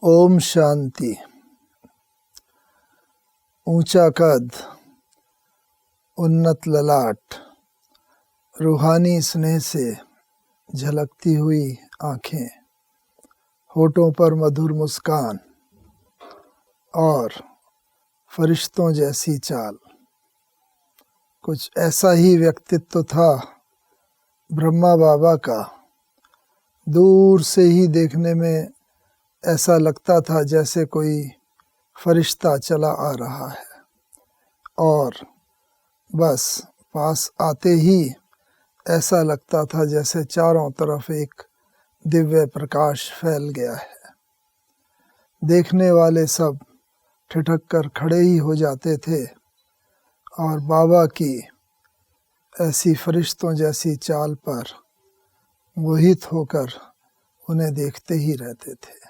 ओम शांति। ऊंचा कद, उन्नत ललाट, रूहानी स्नेह से झलकती हुई आँखें, होठों पर मधुर मुस्कान और फरिश्तों जैसी चाल। कुछ ऐसा ही व्यक्तित्व था ब्रह्मा बाबा का। दूर से ही देखने में ऐसा लगता था जैसे कोई फरिश्ता चला आ रहा है, और बस पास आते ही ऐसा लगता था जैसे चारों तरफ एक दिव्य प्रकाश फैल गया है। देखने वाले सब ठिठक कर खड़े ही हो जाते थे और बाबा की ऐसी फरिश्तों जैसी चाल पर मोहित होकर उन्हें देखते ही रहते थे।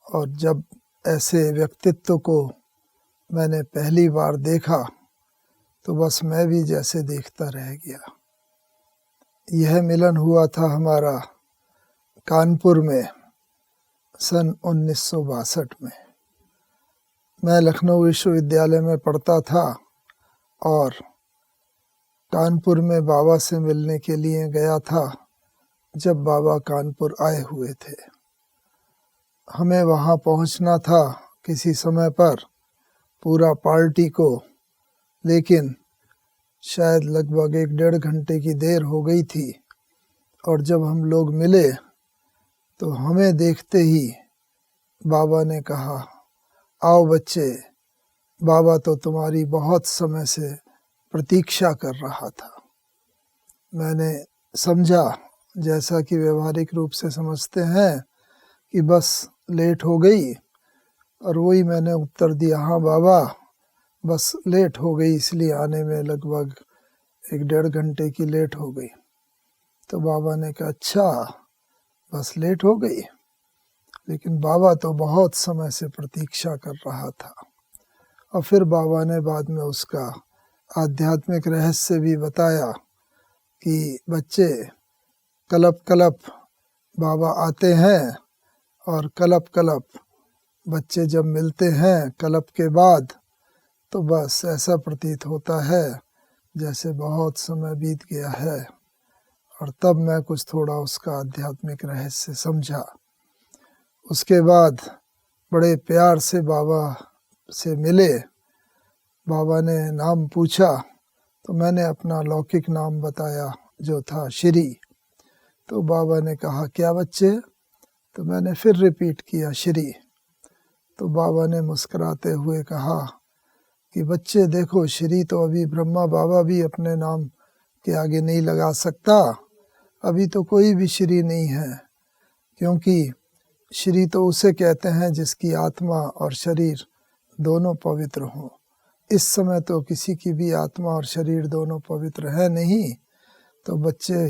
और जब ऐसे व्यक्तित्व को मैंने पहली बार देखा तो बस मैं भी जैसे देखता रह गया। यह मिलन हुआ था हमारा कानपुर में सन 1962 में। मैं लखनऊ विश्वविद्यालय में पढ़ता था और कानपुर में बाबा से मिलने के लिए गया था जब बाबा कानपुर आए हुए थे। हमें वहाँ पहुँचना था किसी समय पर, पूरा पार्टी को, लेकिन शायद लगभग 1-1.5 घंटे की देर हो गई थी। और जब हम लोग मिले तो हमें देखते ही बाबा ने कहा, आओ बच्चे, बाबा तो तुम्हारी बहुत समय से प्रतीक्षा कर रहा था। मैंने समझा, जैसा कि व्यवहारिक रूप से समझते हैं, कि बस लेट हो गई, और वही मैंने उत्तर दिया, हाँ बाबा, बस लेट हो गई, इसलिए आने में लगभग 1-1.5 घंटे की लेट हो गई। तो बाबा ने कहा, अच्छा बस लेट हो गई, लेकिन बाबा तो बहुत समय से प्रतीक्षा कर रहा था। और फिर बाबा ने बाद में उसका आध्यात्मिक रहस्य भी बताया कि बच्चे, कलप कलप बाबा आते हैं और कलप कलप बच्चे जब मिलते हैं कलप के बाद, तो बस ऐसा प्रतीत होता है जैसे बहुत समय बीत गया है। और तब मैं कुछ थोड़ा उसका आध्यात्मिक रहस्य समझा। उसके बाद बड़े प्यार से बाबा से मिले। बाबा ने नाम पूछा तो मैंने अपना लौकिक नाम बताया जो था श्री। तो बाबा ने कहा, क्या बच्चे? तो मैंने फिर रिपीट किया, श्री। तो बाबा ने मुस्कुराते हुए कहा कि बच्चे देखो, श्री तो अभी ब्रह्मा बाबा भी अपने नाम के आगे नहीं लगा सकता। अभी तो कोई भी श्री नहीं है, क्योंकि श्री तो उसे कहते हैं जिसकी आत्मा और शरीर दोनों पवित्र हों। इस समय तो किसी की भी आत्मा और शरीर दोनों पवित्र है नहीं। तो बच्चे,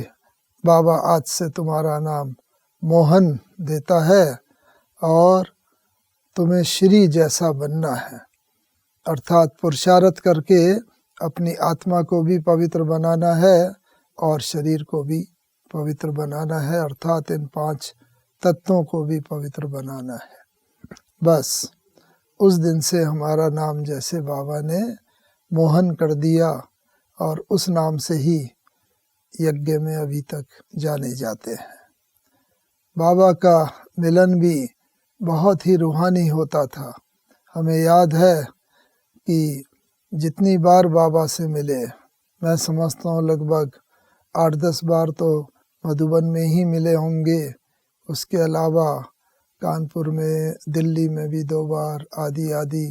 बाबा आज से तुम्हारा नाम मोहन देता है और तुम्हें श्री जैसा बनना है, अर्थात पुरुषार्थ करके अपनी आत्मा को भी पवित्र बनाना है और शरीर को भी पवित्र बनाना है, अर्थात इन 5 तत्वों को भी पवित्र बनाना है। बस उस दिन से हमारा नाम जैसे बाबा ने मोहन कर दिया, और उस नाम से ही यज्ञ में अभी तक जाने जाते हैं। बाबा का मिलन भी बहुत ही रूहानी होता था। हमें याद है कि जितनी बार बाबा से मिले, मैं समझता हूँ लगभग 8-10 बार तो मधुबन में ही मिले होंगे। उसके अलावा कानपुर में, दिल्ली में भी 2 बार, आदि आदि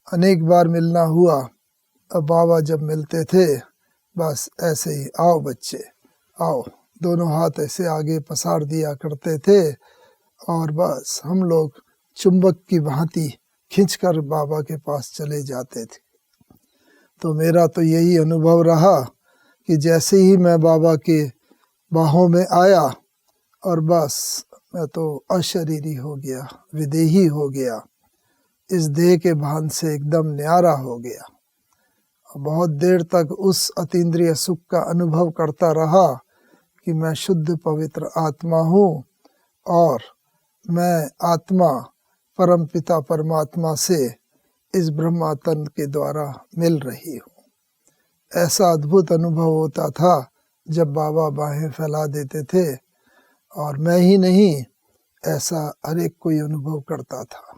अनेक बार मिलना हुआ। अब बाबा जब मिलते थे, बस ऐसे ही, आओ बच्चे आओ, दोनों हाथ ऐसे आगे पसार दिया करते थे, और बस हम लोग चुंबक की भांति खींचकर बाबा के पास चले जाते थे। तो मेरा तो यही अनुभव रहा कि जैसे ही मैं बाबा के बाहों में आया, और बस मैं तो अशरीरी हो गया, विदेही हो गया, इस देह के भान से एकदम न्यारा हो गया। बहुत देर तक उस अतीन्द्रिय सुख का अनुभव करता रहा कि मैं शुद्ध पवित्र आत्मा हूँ और मैं आत्मा परम पिता परमात्मा से इस ब्रह्मातन के द्वारा मिल रही हूँ। ऐसा अद्भुत अनुभव होता था जब बाबा बाहें फैला देते थे, और मैं ही नहीं, ऐसा हर एक कोई अनुभव करता था।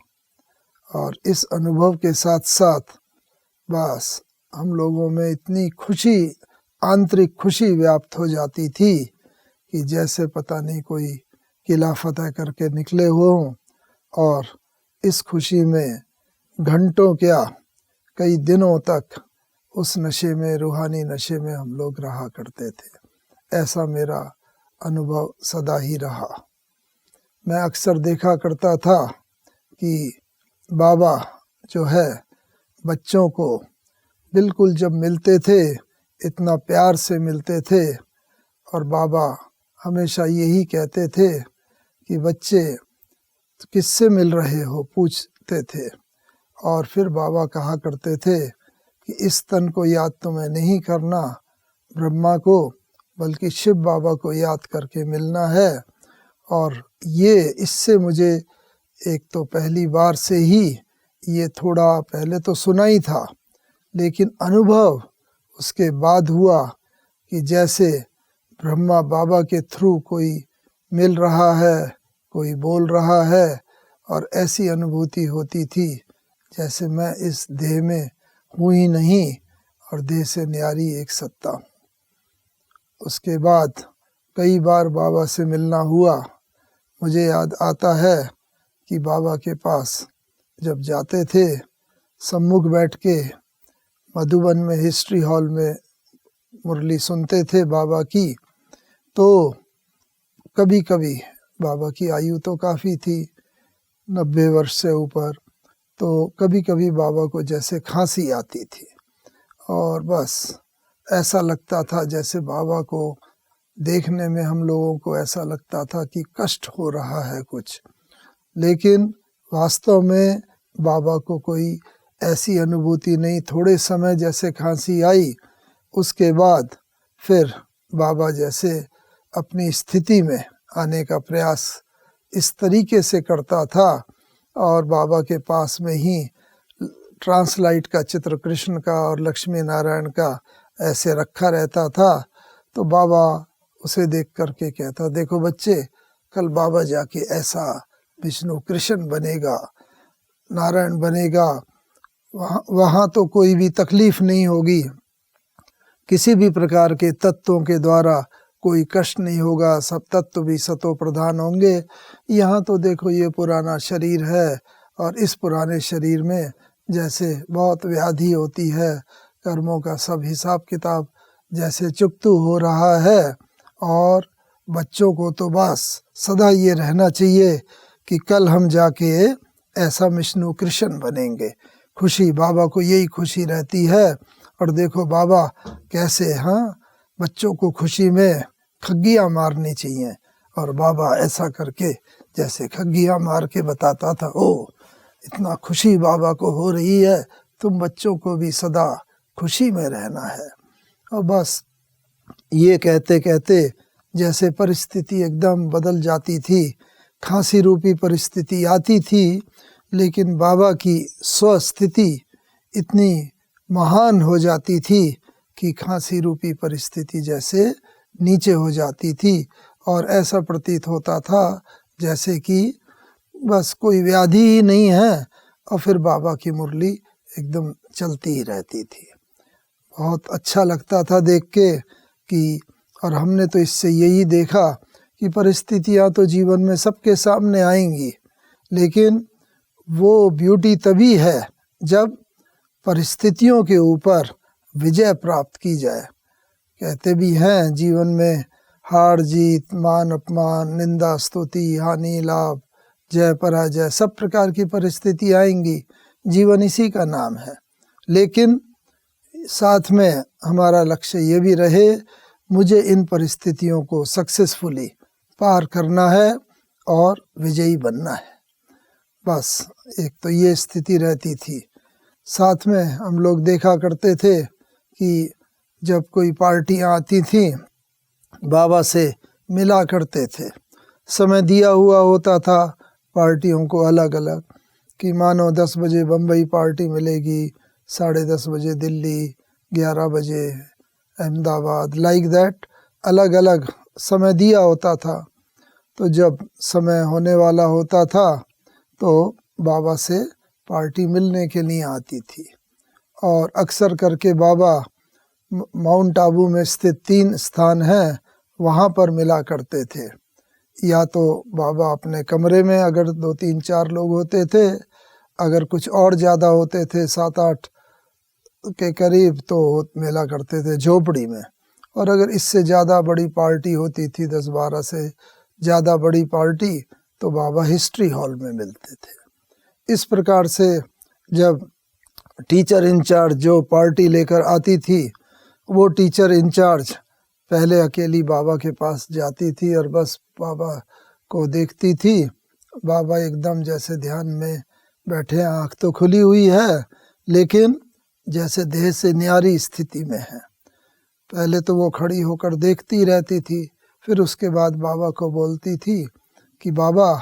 और इस अनुभव के साथ साथ बस हम लोगों में इतनी खुशी, आंतरिक खुशी व्याप्त हो जाती थी कि जैसे पता नहीं कोई किला फतह करके निकले हों, और इस खुशी में घंटों क्या कई दिनों तक उस नशे में, रूहानी नशे में हम लोग रहा करते थे। ऐसा मेरा अनुभव सदा ही रहा। मैं अक्सर देखा करता था कि बाबा जो है बच्चों को बिल्कुल जब मिलते थे इतना प्यार से मिलते थे, और बाबा हमेशा यही कहते थे कि बच्चे किससे मिल रहे हो, पूछते थे। और फिर बाबा कहा करते थे कि इस तन को याद तुम्हें नहीं करना ब्रह्मा को, बल्कि शिव बाबा को याद करके मिलना है। और ये इससे मुझे एक तो पहली बार से ही ये थोड़ा पहले तो सुना ही था, लेकिन अनुभव उसके बाद हुआ कि जैसे ब्रह्मा बाबा के थ्रू कोई मिल रहा है, कोई बोल रहा है, और ऐसी अनुभूति होती थी जैसे मैं इस देह में हूँ ही नहीं और देह से न्यारी एक सत्ता हूँ। उसके बाद कई बार बाबा से मिलना हुआ। मुझे याद आता है कि बाबा के पास जब जाते थे, सम्मुख बैठ के मधुबन में हिस्ट्री हॉल में मुरली सुनते थे बाबा की, तो कभी कभी बाबा की आयु तो काफ़ी थी, 90 वर्ष से ऊपर, तो कभी कभी बाबा को जैसे खांसी आती थी, और बस ऐसा लगता था जैसे बाबा को देखने में हम लोगों को ऐसा लगता था कि कष्ट हो रहा है कुछ। लेकिन वास्तव में बाबा को कोई ऐसी अनुभूति नहीं। थोड़े समय जैसे खांसी आई, उसके बाद फिर बाबा जैसे अपनी स्थिति में आने का प्रयास इस तरीके से करता था, और बाबा के पास में ही ट्रांसलाइट का चित्र कृष्ण का और लक्ष्मी नारायण का ऐसे रखा रहता था। तो बाबा उसे देख करके कहता, देखो बच्चे, कल बाबा जाके ऐसा विष्णु कृष्ण बनेगा, नारायण बनेगा, वहाँ तो कोई भी तकलीफ नहीं होगी, किसी भी प्रकार के तत्वों के द्वारा कोई कष्ट नहीं होगा, सब तत्व भी सतो प्रधान होंगे। यहाँ तो देखो ये पुराना शरीर है, और इस पुराने शरीर में जैसे बहुत व्याधि होती है, कर्मों का सब हिसाब किताब जैसे चुकतू हो रहा है। और बच्चों को तो बस सदा ये रहना चाहिए कि कल हम जाके ऐसा विष्णु कृष्ण बनेंगे। खुशी, बाबा को यही खुशी रहती है। और देखो बाबा कैसे, हाँ, बच्चों को खुशी में खग्गियाँ मारनी चाहिए, और बाबा ऐसा करके जैसे खग्गियाँ मार के बताता था, ओ इतना खुशी बाबा को हो रही है, तुम बच्चों को भी सदा खुशी में रहना है। और बस ये कहते कहते जैसे परिस्थिति एकदम बदल जाती थी, खांसी रूपी परिस्थिति आती थी, लेकिन बाबा की स्वस्थिति इतनी महान हो जाती थी कि खांसी रूपी परिस्थिति जैसे नीचे हो जाती थी, और ऐसा प्रतीत होता था जैसे कि बस कोई व्याधि ही नहीं है, और फिर बाबा की मुरली एकदम चलती ही रहती थी। बहुत अच्छा लगता था देख के कि, और हमने तो इससे यही देखा कि परिस्थितियाँ तो जीवन में सबके सामने आएंगी, लेकिन वो ब्यूटी तभी है जब परिस्थितियों के ऊपर विजय प्राप्त की जाए। कहते भी हैं जीवन में हार जीत, मान अपमान, निंदा स्तुति, हानि लाभ, जय पराजय, सब प्रकार की परिस्थिति आएंगी, जीवन इसी का नाम है। लेकिन साथ में हमारा लक्ष्य ये भी रहे, मुझे इन परिस्थितियों को सक्सेसफुली पार करना है और विजयी बनना है। बस एक तो ये स्थिति रहती थी। साथ में हम लोग देखा करते थे कि जब कोई पार्टियाँ आती थीं, बाबा से मिला करते थे, समय दिया हुआ होता था, पार्टियों को अलग अलग, कि मानो 10 बजे बम्बई पार्टी मिलेगी, 10:30 बजे दिल्ली, 11 बजे अहमदाबाद, लाइक दैट अलग अलग समय दिया होता था। तो जब समय होने वाला होता था तो बाबा से पार्टी मिलने के लिए आती थी। और अक्सर करके बाबा माउंट आबू में स्थित 3 स्थान हैं, वहाँ पर मिला करते थे। या तो बाबा अपने कमरे में, अगर 2, 3, 4 लोग होते थे, अगर कुछ और ज़्यादा होते थे 7, 8 के करीब, तो मिला करते थे झोपड़ी में। और अगर इससे ज़्यादा बड़ी पार्टी होती थी, 10, 12 से ज़्यादा बड़ी पार्टी, तो बाबा हिस्ट्री हॉल में मिलते थे। इस प्रकार से जब टीचर इंचार्ज जो पार्टी लेकर आती थी, वो टीचर इंचार्ज पहले अकेली बाबा के पास जाती थी और बस बाबा को देखती थी। बाबा एकदम जैसे ध्यान में बैठे, आँख तो खुली हुई है लेकिन जैसे देह से न्यारी स्थिति में है। पहले तो वो खड़ी होकर देखती रहती थी, फिर उसके बाद बाबा को बोलती थी कि बाबा,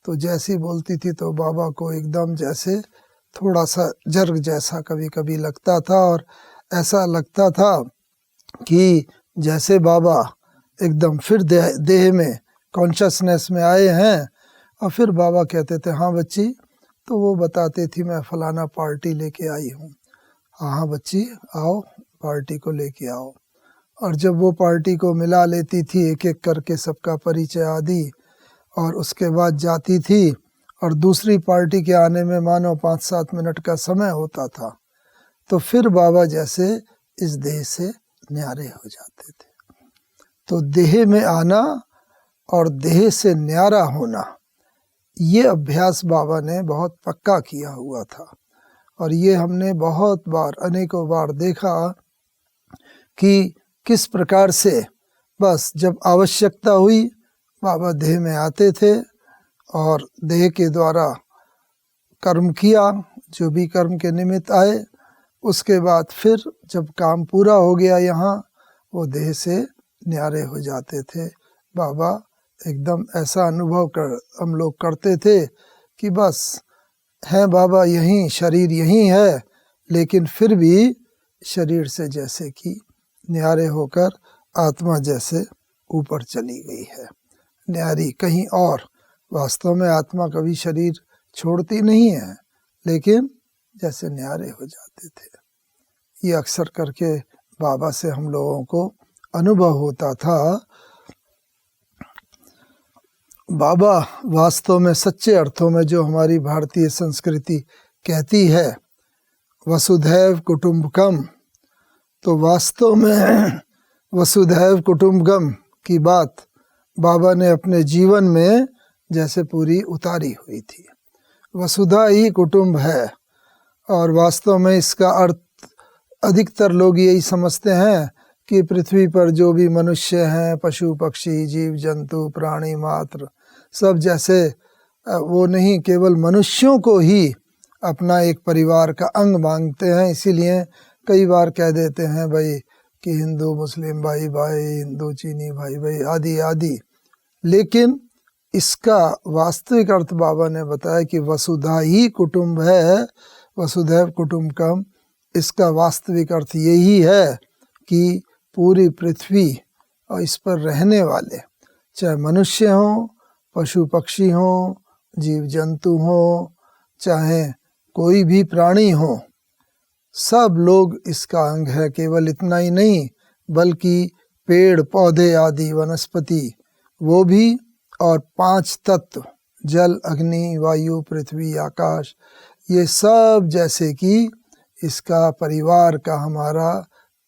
तो जैसी बोलती थी तो बाबा को एकदम जैसे थोड़ा सा जर्ग जैसा कभी कभी लगता था, और ऐसा लगता था कि जैसे बाबा एकदम फिर देह में कॉन्शसनेस में आए हैं। और फिर बाबा कहते थे, हाँ बच्ची, तो वो बताती थी मैं फलाना पार्टी लेके आई हूँ। हाँ बच्ची आओ, पार्टी को लेके आओ। और जब वो पार्टी को मिला लेती थी एक एक करके सबका परिचय आदि, और उसके बाद जाती थी, और दूसरी पार्टी के आने में मानो 5-7 मिनट का समय होता था, तो फिर बाबा जैसे इस देह से न्यारे हो जाते थे। तो देह में आना और देह से न्यारा होना, ये अभ्यास बाबा ने बहुत पक्का किया हुआ था। और ये हमने बहुत बार, अनेकों बार देखा कि किस प्रकार से बस जब आवश्यकता हुई बाबा देह में आते थे और देह के द्वारा कर्म किया, जो भी कर्म के निमित्त आए। उसके बाद फिर जब काम पूरा हो गया यहाँ, वो देह से न्यारे हो जाते थे। बाबा एकदम ऐसा अनुभव हम लोग करते थे कि बस है बाबा यहीं, शरीर यहीं है, लेकिन फिर भी शरीर से जैसे कि न्यारे होकर आत्मा जैसे ऊपर चली गई है, न्यारी कहीं और। वास्तव में आत्मा कभी शरीर छोड़ती नहीं है, लेकिन जैसे न्यारे हो जाते थे। ये अक्सर करके बाबा से हम लोगों को अनुभव होता था। बाबा वास्तव में सच्चे अर्थों में जो हमारी भारतीय संस्कृति कहती है वसुधैव कुटुंबकम, तो वास्तव में वसुधैव कुटुंबकम की बात बाबा ने अपने जीवन में जैसे पूरी उतारी हुई थी। वसुधा ही कुटुंब है, और वास्तव में इसका अर्थ अधिकतर लोग यही समझते हैं कि पृथ्वी पर जो भी मनुष्य हैं, पशु पक्षी, जीव जंतु, प्राणी मात्र, सब जैसे वो नहीं, केवल मनुष्यों को ही अपना एक परिवार का अंग मांगते हैं। इसीलिए कई बार कह देते हैं भाई कि हिंदू मुस्लिम भाई भाई, हिंदू चीनी भाई भाई आदि आदि। लेकिन इसका वास्तविक अर्थ बाबा ने बताया कि वसुधा ही कुटुंब है, वसुधैव कुटुंबकम। इसका वास्तविक अर्थ यही है कि पूरी पृथ्वी और इस पर रहने वाले, चाहे मनुष्य हों, पशु पक्षी हों, जीव जंतु हों, चाहे कोई भी प्राणी हो, सब लोग इसका अंग है। केवल इतना ही नहीं, बल्कि पेड़ पौधे आदि वनस्पति वो भी, और 5 तत्व जल अग्नि वायु पृथ्वी आकाश, ये सब जैसे कि इसका परिवार का हमारा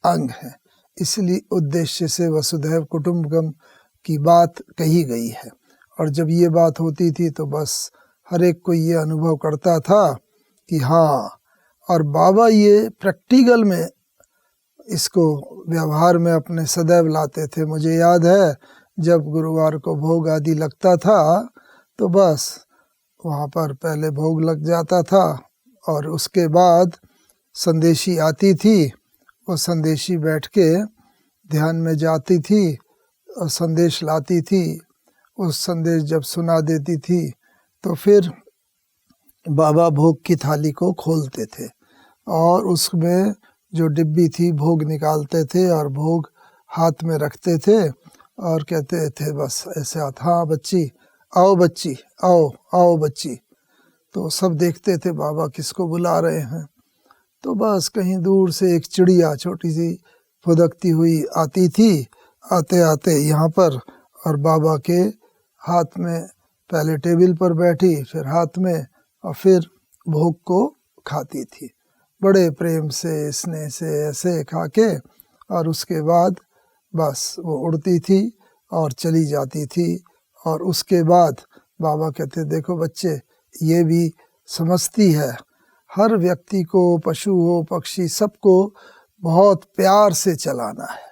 अंग है। इसलिए उद्देश्य से वसुधैव कुटुंबकम की बात कही गई है। और जब ये बात होती थी तो बस हर एक को ये अनुभव करता था कि हाँ। और बाबा ये प्रैक्टिकल में इसको व्यवहार में अपने सदैव लाते थे। मुझे याद है जब गुरुवार को भोग आदि लगता था तो बस वहाँ पर पहले भोग लग जाता था, और उसके बाद संदेशी आती थी। वो संदेशी बैठ के ध्यान में जाती थी और संदेश लाती थी। उस संदेश जब सुना देती थी तो फिर बाबा भोग की थाली को खोलते थे और उसमें जो डिब्बी थी भोग निकालते थे और भोग हाथ में रखते थे और कहते थे बस ऐसे हाथ, हाँ बच्ची आओ आओ बच्ची। तो सब देखते थे बाबा किसको बुला रहे हैं। तो बस कहीं दूर से एक चिड़िया छोटी सी फुदकती हुई आती थी, आते आते यहाँ पर, और बाबा के हाथ में पहले टेबल पर बैठी, फिर हाथ में, और फिर भोग को खाती थी बड़े प्रेम से, स्नेह से ऐसे खा के, और उसके बाद बस वो उड़ती थी और चली जाती थी। और उसके बाद बाबा कहते देखो बच्चे, ये भी समझती है, हर व्यक्ति को, पशु हो पक्षी, सबको बहुत प्यार से चलाना है।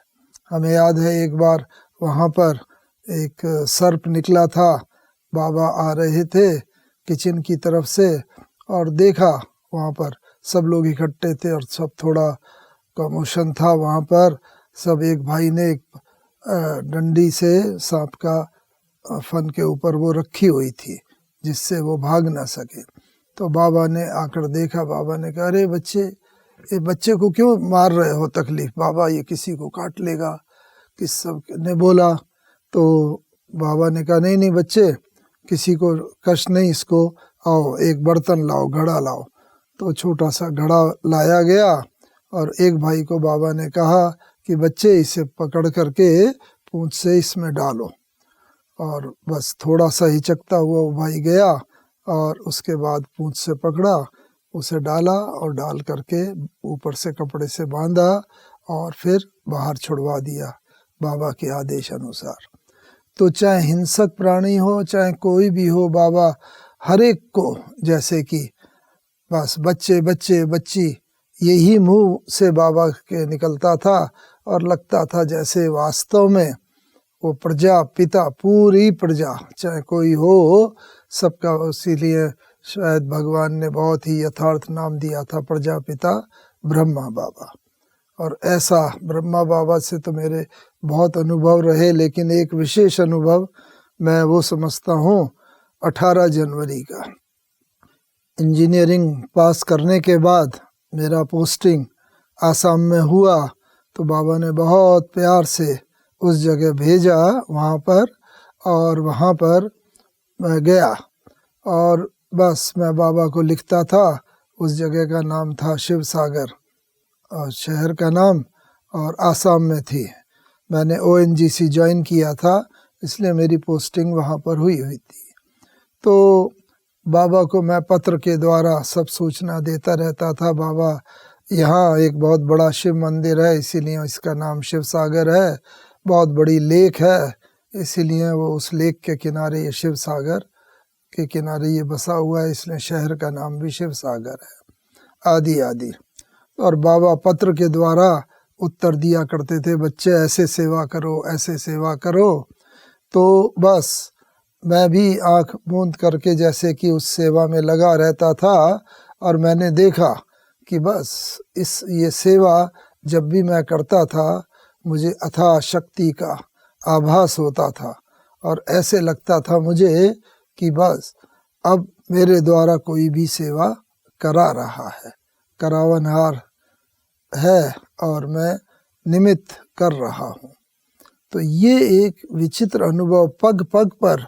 हमें याद है एक बार वहाँ पर एक सर्प निकला था, बाबा आ रहे थे किचन की तरफ से और देखा वहाँ पर सब लोग इकट्ठे थे और सब थोड़ा कमोशन था वहाँ पर। सब एक भाई ने एक डंडी से सांप का फन के ऊपर वो रखी हुई थी जिससे वो भाग ना सके। तो बाबा ने आकर देखा, बाबा ने कहा अरे बच्चे, ये बच्चे को क्यों मार रहे हो, तकलीफ, बाबा ये किसी को काट लेगा, किस सब ने बोला। तो बाबा ने कहा नहीं बच्चे, किसी को कष्ट नहीं, इसको आओ एक बर्तन लाओ, घड़ा लाओ। तो छोटा सा घड़ा लाया गया और एक भाई को बाबा ने कहा कि बच्चे इसे पकड़ करके पूंछ से इसमें डालो। और बस थोड़ा सा हिचकता हुआ वो भाई गया और उसके बाद पूंछ से पकड़ा, उसे डाला और डाल करके ऊपर से कपड़े से बांधा और फिर बाहर छुड़वा दिया बाबा के आदेश अनुसार। तो चाहे हिंसक प्राणी हो, चाहे कोई भी हो, बाबा हर एक को, जैसे कि बस बच्चे बच्चे बच्ची, यही मुंह से बाबा के निकलता था और लगता था जैसे वास्तव में वो प्रजा पिता, पूरी प्रजा, चाहे कोई हो, सबका। इसीलिए शायद भगवान ने बहुत ही यथार्थ नाम दिया था प्रजापिता ब्रह्मा बाबा। और ऐसा ब्रह्मा बाबा से तो मेरे बहुत अनुभव रहे, लेकिन एक विशेष अनुभव मैं वो समझता हूँ 18 जनवरी का। इंजीनियरिंग पास करने के बाद मेरा पोस्टिंग आसाम में हुआ, तो बाबा ने बहुत प्यार से उस जगह भेजा वहाँ पर, और वहाँ पर मैं गया और बस मैं बाबा को लिखता था। उस जगह का नाम था शिव सागर और शहर का नाम, और आसाम में थी। मैंने ONGC ज्वाइन किया था, इसलिए मेरी पोस्टिंग वहाँ पर हुई थी। तो बाबा को मैं पत्र के द्वारा सब सूचना देता रहता था, बाबा यहाँ एक बहुत बड़ा शिव मंदिर है, इसीलिए इसका नाम शिव सागर है, बहुत बड़ी लेक है, इसीलिए वो उस लेक के किनारे, ये शिव सागर के किनारे ये बसा हुआ है, इसलिए शहर का नाम भी शिव सागर है, आदि आदि। और बाबा पत्र के द्वारा उत्तर दिया करते थे, बच्चे ऐसे सेवा करो, ऐसे सेवा करो। तो बस मैं भी आंख मूंद करके जैसे कि उस सेवा में लगा रहता था, और मैंने देखा कि बस ये सेवा जब भी मैं करता था, मुझे अथाह शक्ति का आभास होता था और ऐसे लगता था मुझे कि बस अब मेरे द्वारा कोई भी सेवा करा रहा है, करावनहार है और मैं निमित्त कर रहा हूँ। तो ये एक विचित्र अनुभव, पग पग पर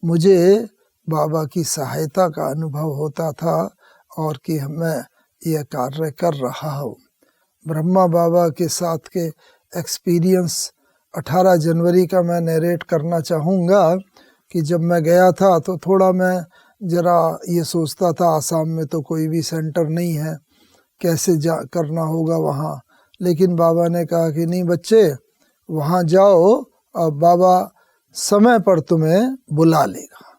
मुझे बाबा की सहायता का अनुभव होता था और कि मैं यह कार्य कर रहा हूँ। ब्रह्मा बाबा के साथ के एक्सपीरियंस 18 जनवरी का मैं नरेट करना चाहूँगा कि जब मैं गया था तो थोड़ा मैं ज़रा ये सोचता था, आसाम में तो कोई भी सेंटर नहीं है, कैसे करना होगा वहाँ। लेकिन बाबा ने कहा कि नहीं बच्चे, वहाँ जाओ और बाबा समय पर तुम्हें बुला लेगा।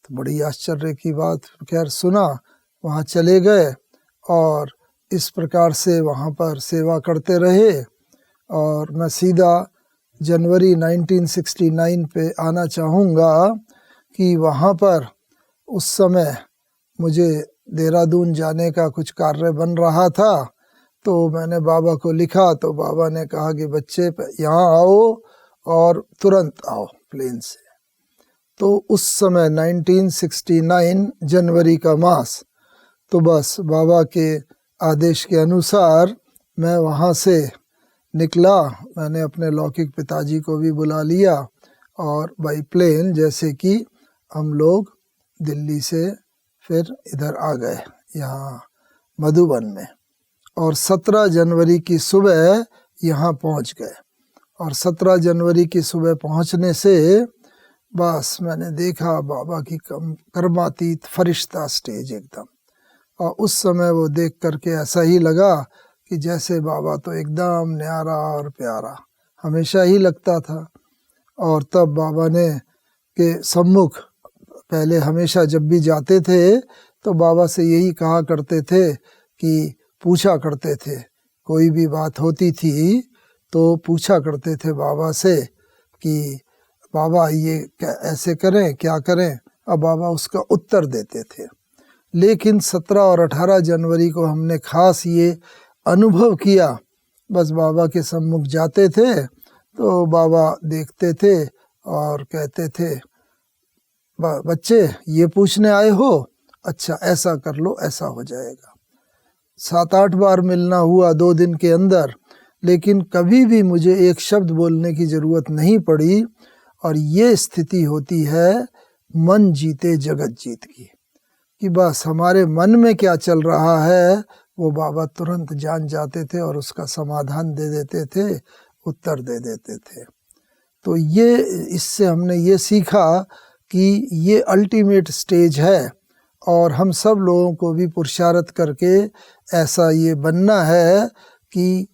तो बड़ी आश्चर्य की बात, खैर सुना, वहाँ चले गए और इस प्रकार से वहाँ पर सेवा करते रहे। और मैं सीधा जनवरी 1969 पे आना चाहूँगा कि वहाँ पर उस समय मुझे देहरादून जाने का कुछ कार्य बन रहा था। तो मैंने बाबा को लिखा, तो बाबा ने कहा कि बच्चे यहाँ आओ और तुरंत आओ प्लेन से। तो उस समय 1969 जनवरी का मास, तो बस बाबा के आदेश के अनुसार मैं वहाँ से निकला। मैंने अपने लौकिक पिताजी को भी बुला लिया और बाई प्लेन जैसे कि हम लोग दिल्ली से फिर इधर आ गए यहाँ मधुबन में, और 17 जनवरी की सुबह यहाँ पहुँच गए। और 17 जनवरी की सुबह पहुँचने से बस मैंने देखा बाबा की कर्मातीत फरिश्ता स्टेज एकदम, और उस समय वो देख करके ऐसा ही लगा कि जैसे बाबा तो एकदम न्यारा और प्यारा हमेशा ही लगता था। और तब बाबा ने के सम्मुख पहले हमेशा जब भी जाते थे तो बाबा से यही कहा करते थे कि पूछा करते थे, कोई भी बात होती थी तो पूछा करते थे बाबा से कि बाबा ये ऐसे करें क्या करें, अब बाबा उसका उत्तर देते थे। लेकिन 17 और 18 जनवरी को हमने खास ये अनुभव किया, बस बाबा के सम्मुख जाते थे तो बाबा देखते थे और कहते थे, बच्चे ये पूछने आए हो, अच्छा ऐसा कर लो ऐसा हो जाएगा। 7-8 बार मिलना हुआ 2 दिन के अंदर, लेकिन कभी भी मुझे एक शब्द बोलने की ज़रूरत नहीं पड़ी। और ये स्थिति होती है मन जीते जगत जीत की, कि बस हमारे मन में क्या चल रहा है वो बाबा तुरंत जान जाते थे और उसका समाधान दे देते थे, उत्तर दे देते थे। तो ये इससे हमने ये सीखा कि ये अल्टीमेट स्टेज है, और हम सब लोगों को भी पुरुषार्थ करके ऐसा ये बनना है कि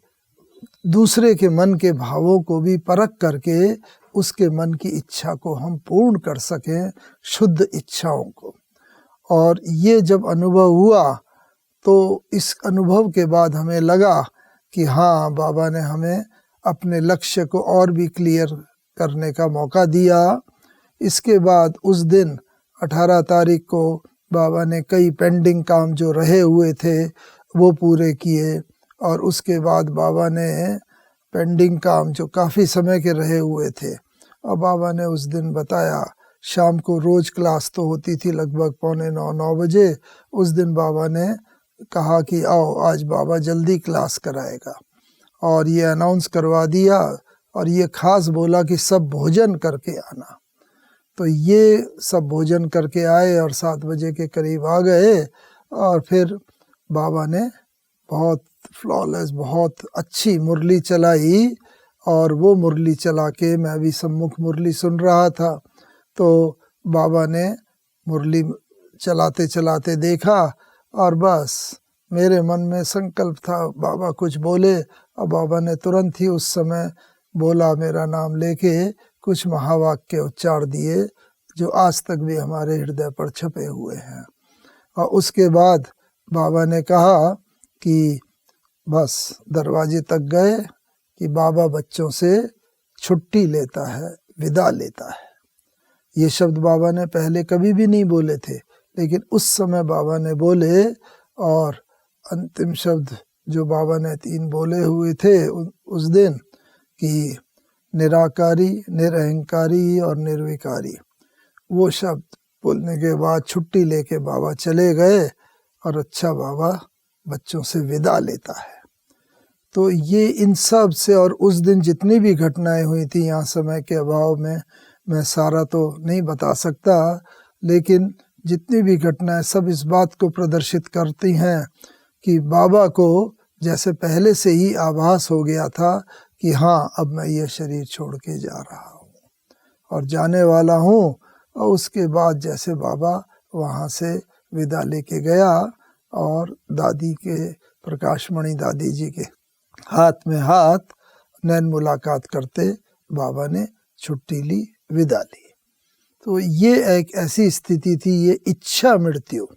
दूसरे के मन के भावों को भी परख करके उसके मन की इच्छा को हम पूर्ण कर सकें, शुद्ध इच्छाओं को। और ये जब अनुभव हुआ तो इस अनुभव के बाद हमें लगा कि हाँ, बाबा ने हमें अपने लक्ष्य को और भी क्लियर करने का मौका दिया। इसके बाद उस दिन 18 तारीख को बाबा ने कई पेंडिंग काम जो रहे हुए थे वो पूरे किए, और उसके बाद बाबा ने पेंडिंग काम जो काफ़ी समय के रहे हुए थे, और बाबा ने उस दिन बताया, शाम को रोज़ क्लास तो होती थी लगभग 8:45-9 बजे। उस दिन बाबा ने कहा कि आओ आज बाबा जल्दी क्लास कराएगा, और ये अनाउंस करवा दिया, और ये खास बोला कि सब भोजन करके आना। तो ये सब भोजन करके आए और 7 बजे के करीब आ गए, और फिर बाबा ने बहुत फ्लॉलेस, बहुत अच्छी मुरली चलाई, और वो मुरली चला के मैं भी सम्मुख मुरली सुन रहा था। तो बाबा ने मुरली चलाते चलाते देखा, और बस मेरे मन में संकल्प था बाबा कुछ बोले, और बाबा ने तुरंत ही उस समय बोला, मेरा नाम लेके कुछ महावाक्य उच्चार दिए जो आज तक भी हमारे हृदय पर छपे हुए हैं। और उसके बाद बाबा ने कहा कि बस दरवाजे तक गए कि बाबा बच्चों से छुट्टी लेता है, विदा लेता है। ये शब्द बाबा ने पहले कभी भी नहीं बोले थे, लेकिन उस समय बाबा ने बोले, और अंतिम शब्द जो बाबा ने 3 बोले हुए थे उस दिन कि निराकारी, निरहंकारी और निर्विकारी, वो शब्द बोलने के बाद छुट्टी लेके बाबा चले गए, और अच्छा बाबा बच्चों से विदा लेता है। तो ये इन सब से, और उस दिन जितनी भी घटनाएं हुई थी, यहाँ समय के अभाव में मैं सारा तो नहीं बता सकता, लेकिन जितनी भी घटनाएं सब इस बात को प्रदर्शित करती हैं कि बाबा को जैसे पहले से ही आभास हो गया था कि हाँ, अब मैं ये शरीर छोड़ के जा रहा हूँ और जाने वाला हूँ। और उसके बाद जैसे बाबा वहाँ से विदा लेके गया, और दादी के, प्रकाशमणि दादी जी के हाथ में हाथ नैन मुलाकात करते बाबा ने छुट्टी ली, विदा ली। तो ये एक ऐसी स्थिति थी, ये इच्छा मृत्यु,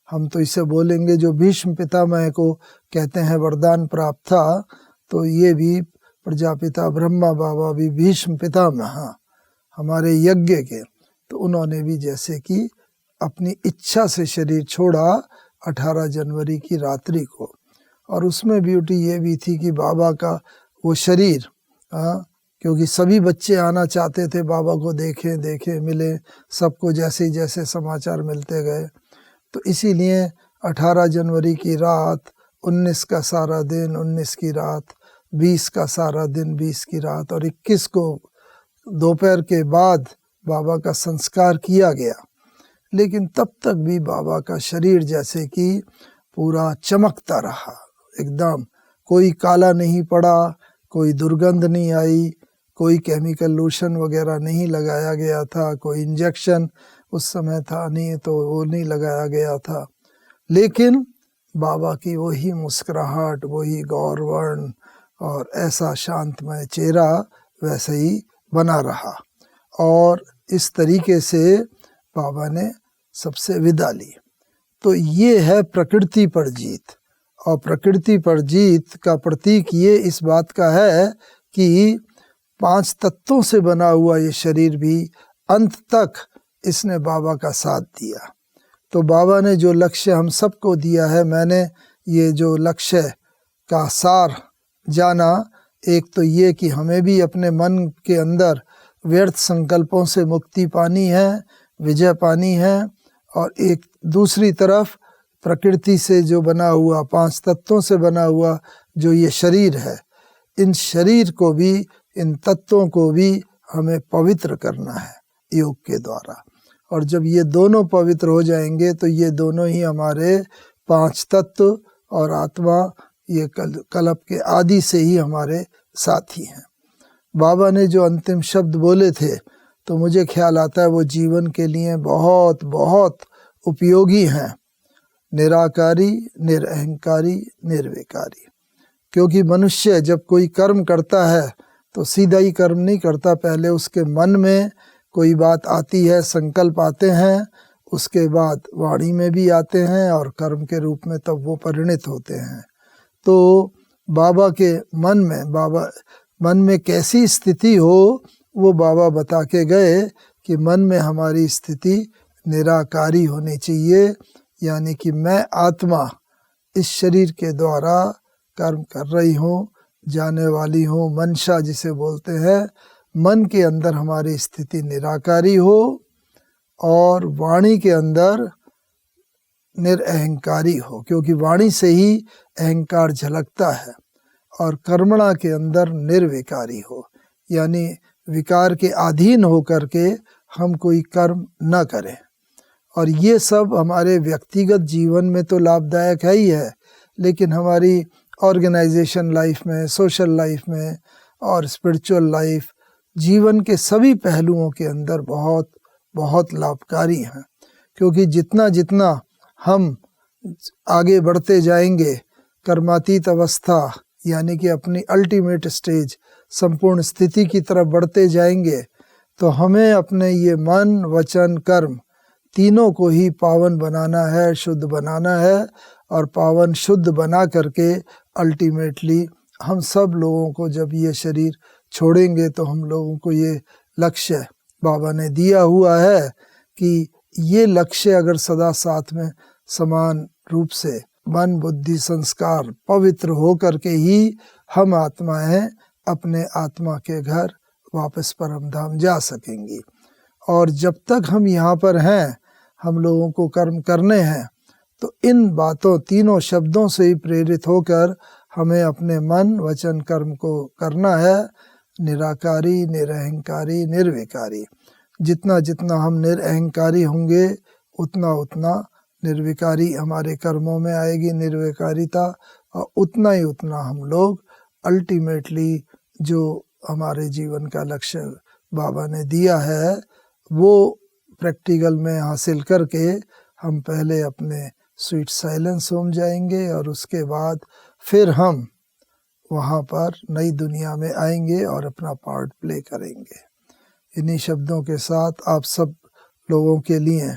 हम तो इसे बोलेंगे जो भीष्म पितामह को कहते हैं वरदान प्राप्त था, तो ये भी प्रजापिता ब्रह्मा बाबा भी भीष्म पितामह हमारे यज्ञ के, तो उन्होंने भी जैसे कि अपनी इच्छा से शरीर छोड़ा 18 जनवरी की रात्रि को। और उसमें ब्यूटी ये भी थी कि बाबा का वो शरीर क्योंकि सभी बच्चे आना चाहते थे, बाबा को देखें मिले, सबको जैसे जैसे समाचार मिलते गए। तो इसीलिए 18 जनवरी की रात, 19 का सारा दिन, 19 की रात, 20 का सारा दिन, 20 की रात और 21 को दोपहर के बाद बाबा का संस्कार किया गया। लेकिन तब तक भी बाबा का शरीर जैसे कि पूरा चमकता रहा, एकदम कोई काला नहीं पड़ा, कोई दुर्गंध नहीं आई, कोई केमिकल लोशन वगैरह नहीं लगाया गया था, कोई इंजेक्शन उस समय था नहीं तो वो नहीं लगाया गया था। लेकिन बाबा की वही मुस्कुराहट, वही गौरवर्ण और ऐसा शांतमय चेहरा वैसे ही बना रहा। और इस तरीके से बाबा ने सबसे विदा ली। तो ये है प्रकृति पर जीत। और प्रकृति पर जीत का प्रतीक ये इस बात का है कि 5 तत्वों से बना हुआ ये शरीर भी अंत तक इसने बाबा का साथ दिया। तो बाबा ने जो लक्ष्य हम सबको दिया है, मैंने ये जो लक्ष्य का सार जाना, एक तो ये कि हमें भी अपने मन के अंदर व्यर्थ संकल्पों से मुक्ति पानी है, विजय पानी है। और एक दूसरी तरफ प्रकृति से जो बना हुआ, 5 तत्वों से बना हुआ जो ये शरीर है, इन शरीर को भी, इन तत्वों को भी हमें पवित्र करना है योग के द्वारा। और जब ये दोनों पवित्र हो जाएंगे तो ये दोनों ही हमारे 5 तत्व और आत्मा ये कल्प के आदि से ही हमारे साथी हैं। बाबा ने जो अंतिम शब्द बोले थे तो मुझे ख्याल आता है वो जीवन के लिए बहुत बहुत उपयोगी हैं। निराकारी, निरअहंकारी, निर्विकारी। क्योंकि मनुष्य जब कोई कर्म करता है तो सीधा ही कर्म नहीं करता, पहले उसके मन में कोई बात आती है, संकल्प आते हैं, उसके बाद वाणी में भी आते हैं और कर्म के रूप में तब वो परिणित होते हैं। तो बाबा के मन में कैसी स्थिति हो वो बाबा बता के गए कि मन में हमारी स्थिति निराकारी होनी चाहिए, यानी कि मैं आत्मा इस शरीर के द्वारा कर्म कर रही हूँ, जाने वाली हूँ, मनसा जिसे बोलते हैं। मन के अंदर हमारी स्थिति निराकारी हो और वाणी के अंदर निरअहंकारी हो, क्योंकि वाणी से ही अहंकार झलकता है। और कर्मणा के अंदर निर्विकारी हो, यानी विकार के अधीन होकर के हम कोई कर्म न करें। और ये सब हमारे व्यक्तिगत जीवन में तो लाभदायक है ही है, लेकिन हमारी ऑर्गेनाइजेशन लाइफ में, सोशल लाइफ में और स्पिरिचुअल लाइफ, जीवन के सभी पहलुओं के अंदर बहुत बहुत लाभकारी हैं। क्योंकि जितना जितना हम आगे बढ़ते जाएंगे, कर्मातीत अवस्था यानी कि अपनी अल्टीमेट स्टेज, संपूर्ण स्थिति की तरफ बढ़ते जाएंगे, तो हमें अपने ये मन, वचन, कर्म तीनों को ही पावन बनाना है, शुद्ध बनाना है। और पावन शुद्ध बना करके अल्टीमेटली हम सब लोगों को जब ये शरीर छोड़ेंगे तो हम लोगों को ये लक्ष्य बाबा ने दिया हुआ है कि ये लक्ष्य अगर सदा साथ में समान रूप से मन, बुद्धि, संस्कार पवित्र हो करके ही हम आत्माएं अपने आत्मा के घर वापस परम धाम जा सकेंगी। और जब तक हम यहाँ पर हैं, हम लोगों को कर्म करने हैं, तो इन बातों, तीनों शब्दों से ही प्रेरित होकर हमें अपने मन, वचन, कर्म को करना है। निराकारी, निरअहंकारी, निर्विकारी। जितना जितना हम निरअहंकारी होंगे उतना उतना निर्विकारी हमारे कर्मों में आएगी निर्विकारिता, और उतना ही उतना हम लोग अल्टीमेटली जो हमारे जीवन का लक्ष्य बाबा ने दिया है वो प्रैक्टिकल में हासिल करके हम पहले अपने स्वीट साइलेंस होम जाएंगे और उसके बाद फिर हम वहाँ पर नई दुनिया में आएंगे और अपना पार्ट प्ले करेंगे। इन्हीं शब्दों के साथ आप सब लोगों के लिए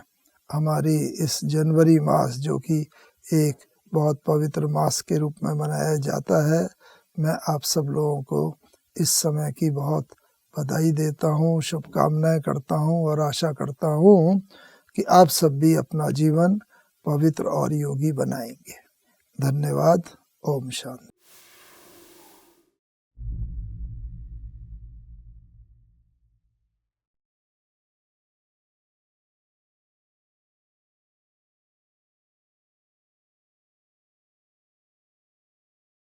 हमारी इस जनवरी मास, जो कि एक बहुत पवित्र मास के रूप में मनाया जाता है, मैं आप सब लोगों को इस समय की बहुत बधाई देता हूँ, शुभकामनाएं करता हूँ और आशा करता हूँ कि आप सब भी अपना जीवन पवित्र और योगी बनाएंगे। धन्यवाद। ओम शांति।